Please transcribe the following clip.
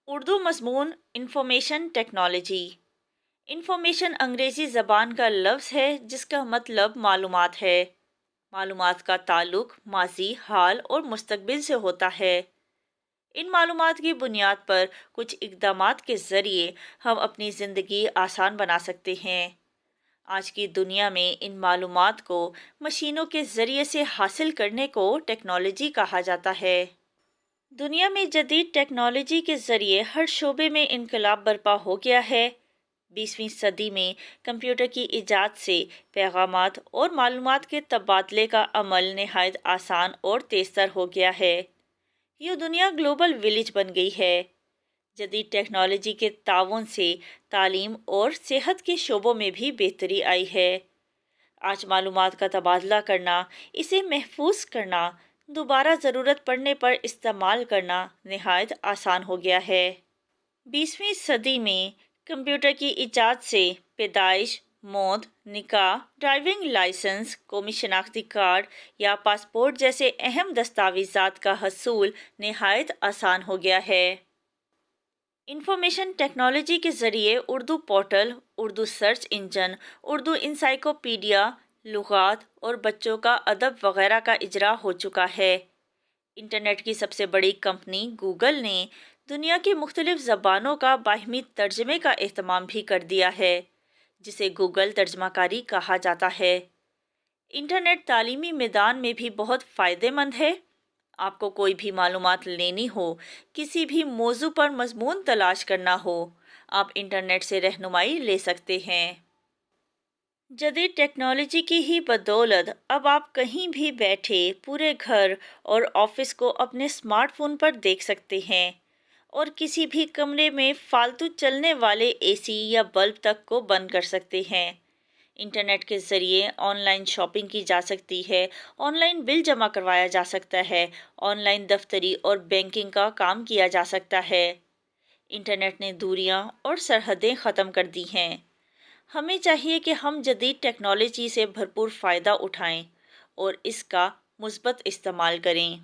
اردو مضمون information technology. Information انگریزی زبان کا لفظ ہے جس کا مطلب معلومات ہے۔ معلومات کا تعلق ماضی، حال اور مستقبل سے ہوتا ہے۔ ان معلومات کی بنیاد پر کچھ اقدامات کے ذریعے ہم اپنی زندگی آسان بنا سکتے ہیں۔ آج کی دنیا میں ان معلومات کو مشینوں کے ذریعے سے حاصل کرنے کو ٹیکنالوجی کہا جاتا ہے۔ دنیا میں جدید ٹیکنالوجی کے ذریعے ہر شعبے میں انقلاب برپا ہو گیا ہے۔ 20ویں صدی میں کمپیوٹر کی ایجاد سے پیغامات اور معلومات کے تبادلے کا عمل نہایت آسان اور تیز تر ہو گیا ہے۔ یہ دنیا گلوبل ولیج بن گئی ہے۔ جدید ٹیکنالوجی کے تعاون سے تعلیم اور صحت کے شعبوں میں بھی بہتری آئی ہے۔ آج معلومات کا تبادلہ کرنا، اسے محفوظ کرنا، دوبارہ ضرورت پڑنے پر استعمال کرنا نہایت آسان ہو گیا ہے۔ 20ویں صدی میں کمپیوٹر کی ایجاد سے پیدائش، موت، نکاح، ڈرائیونگ لائسنس، قومی شناختی کارڈ یا پاسپورٹ جیسے اہم دستاویزات کا حصول نہایت آسان ہو گیا ہے۔ انفارمیشن ٹیکنالوجی کے ذریعے Urdu portal, Urdu search engine, Urdu encyclopedia, لغات اور بچوں کا ادب وغیرہ کا اجرا ہو چکا ہے۔ انٹرنیٹ کی سب سے بڑی کمپنی گوگل نے دنیا کی مختلف زبانوں کا باہمی ترجمے کا اہتمام بھی کر دیا ہے، جسے گوگل ترجمہ کاری کہا جاتا ہے۔ انٹرنیٹ تعلیمی میدان میں بھی بہت فائدہ مند ہے۔ آپ کو کوئی بھی معلومات لینی ہو، کسی بھی موضوع پر مضمون تلاش کرنا ہو، آپ انٹرنیٹ سے رہنمائی لے سکتے ہیں۔ جدید ٹیکنالوجی کی ہی بدولت اب آپ کہیں بھی بیٹھے پورے گھر اور آفس کو اپنے اسمارٹ فون پر دیکھ سکتے ہیں، اور کسی بھی کمرے میں فالتو چلنے والے اے سی یا بلب تک کو بند کر سکتے ہیں۔ انٹرنیٹ کے ذریعے آن لائن شاپنگ کی جا سکتی ہے، آن لائن بل جمع کروایا جا سکتا ہے، آن لائن دفتری اور بینکنگ کا کام کیا جا سکتا ہے۔ انٹرنیٹ نے دوریاں اور سرحدیں ختم کر دی ہیں۔ ہمیں چاہیے کہ ہم جدید ٹیکنالوجی سے بھرپور فائدہ اٹھائیں اور اس کا مثبت استعمال کریں۔